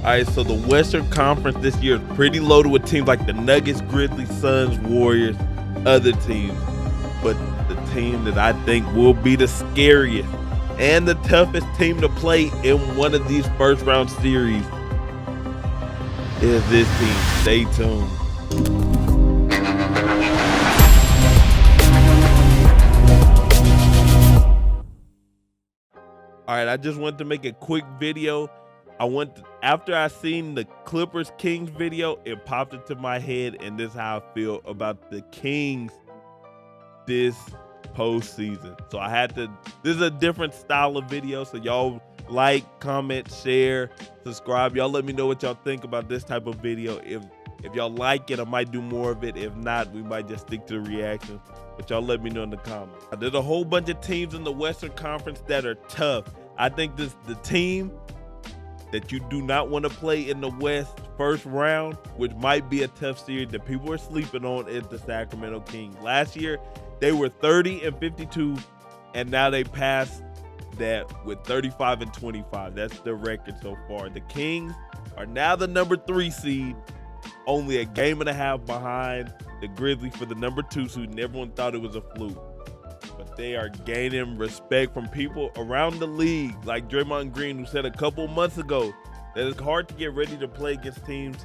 All right, so the Western Conference this year is pretty loaded with teams like the Nuggets, Grizzlies, Suns, Warriors, other teams. But the team that I think will be the scariest and the toughest team to play in one of these first round series is this team. Stay tuned. All right, I just wanted to make a quick video. After I seen the Clippers Kings video, it popped into my head, and this is how I feel about the Kings this postseason. So this is a different style of video. So y'all like, comment, share, subscribe. Y'all let me know what y'all think about this type of video. If y'all like it, I might do more of it. If not, we might just stick to the reactions. But y'all let me know in the comments. There's a whole bunch of teams in the Western Conference that are tough. I think the team that you do not want to play in the West first round, which might be a tough series that people are sleeping on, is the Sacramento Kings. Last year, they were 30-52, and now they passed that with 35-25. That's the record so far. The Kings are now the number 3 seed, only a game and a half behind the Grizzlies for the number 2 seed, and everyone thought it was a fluke. But they are gaining respect from people around the league, like Draymond Green, who said a couple months ago that it's hard to get ready to play against teams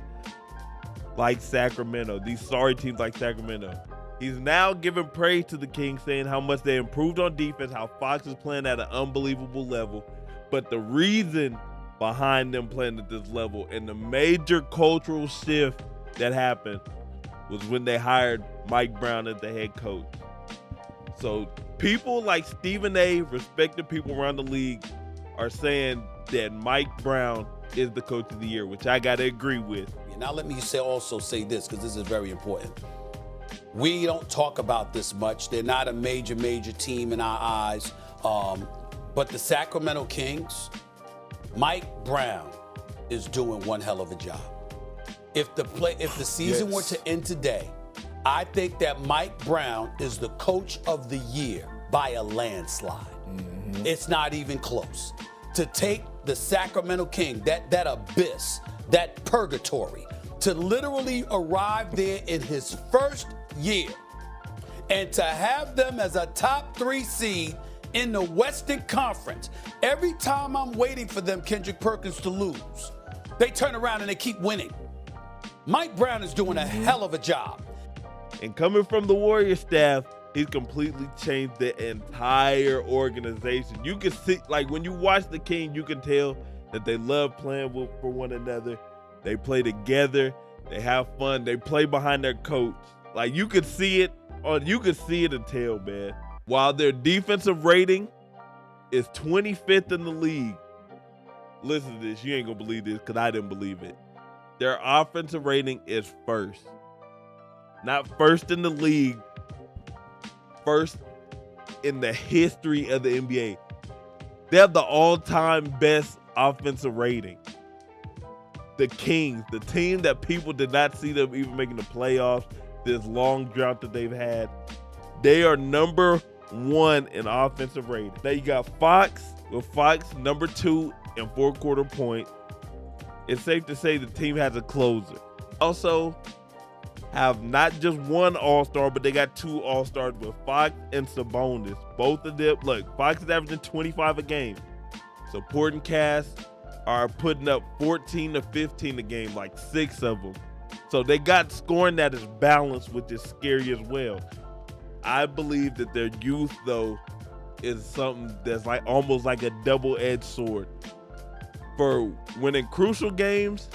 like Sacramento, these sorry teams like Sacramento. He's now giving praise to the Kings, saying how much they improved on defense, how Fox is playing at an unbelievable level. But the reason behind them playing at this level and the major cultural shift that happened was when they hired Mike Brown as the head coach. So people like Stephen A., respected people around the league, are saying that Mike Brown is the coach of the year, which I got to agree with. Now let me also say this, because this is very important. We don't talk about this much. They're not a major team in our eyes. But the Sacramento Kings, Mike Brown is doing one hell of a job. If the season were to end today, I think that Mike Brown is the coach of the year by a landslide. Mm-hmm. It's not even close. To take the Sacramento King, that abyss, that purgatory, to literally arrive there in his first year and to have them as a top 3 seed in the Western Conference. Every time I'm waiting for them, Kendrick Perkins, to lose, they turn around and they keep winning. Mike Brown is doing a hell of a job. And coming from the Warriors staff, he's completely changed the entire organization. You can see, like when you watch the King, you can tell that they love playing for one another. They play together. They have fun. They play behind their coach. Like you could see it and tell, man. While their defensive rating is 25th in the league, listen to this. You ain't gonna believe this because I didn't believe it. Their offensive rating is first. Not first in the league, first in the history of the NBA. They have the all-time best offensive rating. The Kings, the team that people did not see them even making the playoffs, this long drought that they've had, they are number 1 in offensive rating. Now you got Fox, with Fox number 2 in 4-quarter points. It's safe to say the team has a closer. Also, have not just one all-star, but they got 2 all-stars with Fox and Sabonis. Both of them, look, Fox is averaging 25 a game. So Port and Cass are putting up 14 to 15 a game, like 6 of them. So they got scoring that is balanced, which is scary as well. I believe that their youth, though, is something that's like almost like a double-edged sword. For when in crucial games,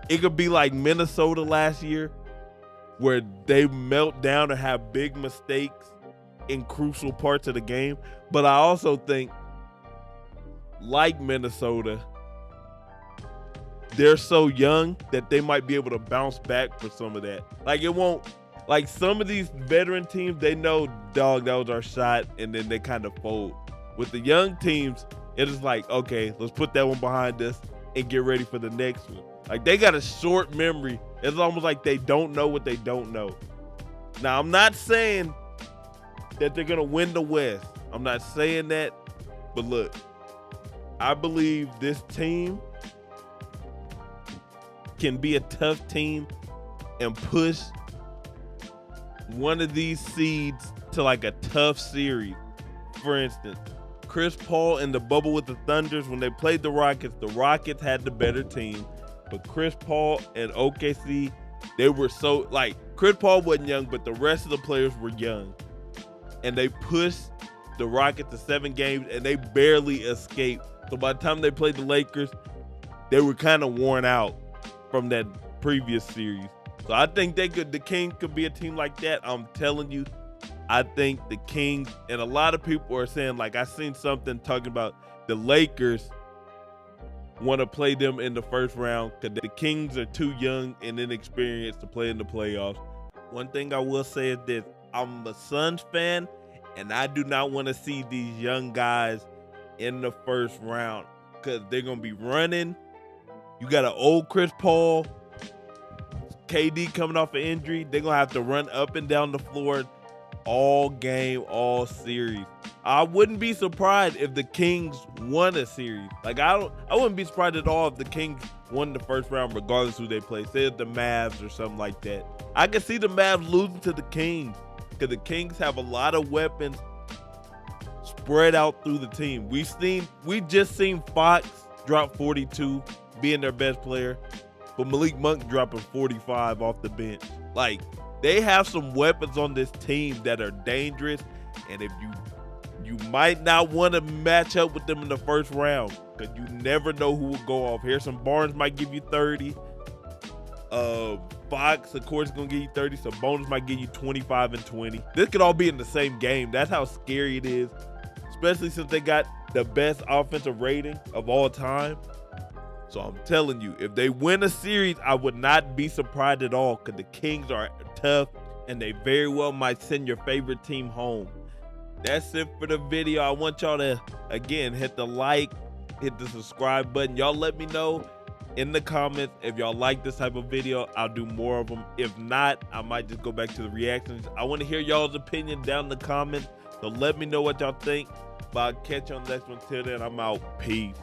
it could be like Minnesota last year, where they melt down and have big mistakes in crucial parts of the game. But I also think, like Minnesota, they're so young that they might be able to bounce back for some of that. Like it won't, like some of these veteran teams, they know, dog, that was our shot, and then they kind of fold. With the young teams, it is like, okay, let's put that one behind us and get ready for the next one. Like they got a short memory. It's almost like they don't know what they don't know. Now, I'm not saying that they're going to win the West. I'm not saying that. But look, I believe this team can be a tough team and push one of these seeds to like a tough series. For instance, Chris Paul in the bubble with the Thunders, when they played the Rockets had the better team. But Chris Paul and OKC, they were so, like, Chris Paul wasn't young, but the rest of the players were young. And they pushed the Rockets to 7 games, and they barely escaped. So by the time they played the Lakers, they were kind of worn out from that previous series. So I think the Kings could be a team like that. I'm telling you, I think the Kings, and a lot of people are saying, like, I seen something talking about the Lakers want to play them in the first round because the Kings are too young and inexperienced to play in the playoffs. One thing I will say is this: I'm a Suns fan, and I do not want to see these young guys in the first round because they're going to be running. You got an old Chris Paul, KD coming off an injury. They're going to have to run up and down the floor all game, all series. I wouldn't be surprised if the Kings won a series. Like, I wouldn't be surprised at all if the Kings won the first round, regardless who they play. Say it's the Mavs or something like that. I could see the Mavs losing to the Kings because the Kings have a lot of weapons spread out through the team. We just seen Fox drop 42, being their best player, but Malik Monk dropping 45 off the bench. Like, they have some weapons on this team that are dangerous, and if you might not want to match up with them in the first round because you never know who will go off. Harrison Barnes might give you 30. Fox, of course, is going to give you 30, so Bonus might give you 25 and 20. This could all be in the same game. That's how scary it is, especially since they got the best offensive rating of all time. So I'm telling you, if they win a series, I would not be surprised at all because the Kings are tough and they very well might send your favorite team home. That's it for the video. I want y'all to, again, hit the like, hit the subscribe button. Y'all let me know in the comments if y'all like this type of video. I'll do more of them. If not, I might just go back to the reactions. I want to hear y'all's opinion down in the comments. So let me know what y'all think. But I'll catch you on the next one. Till then, I'm out. Peace.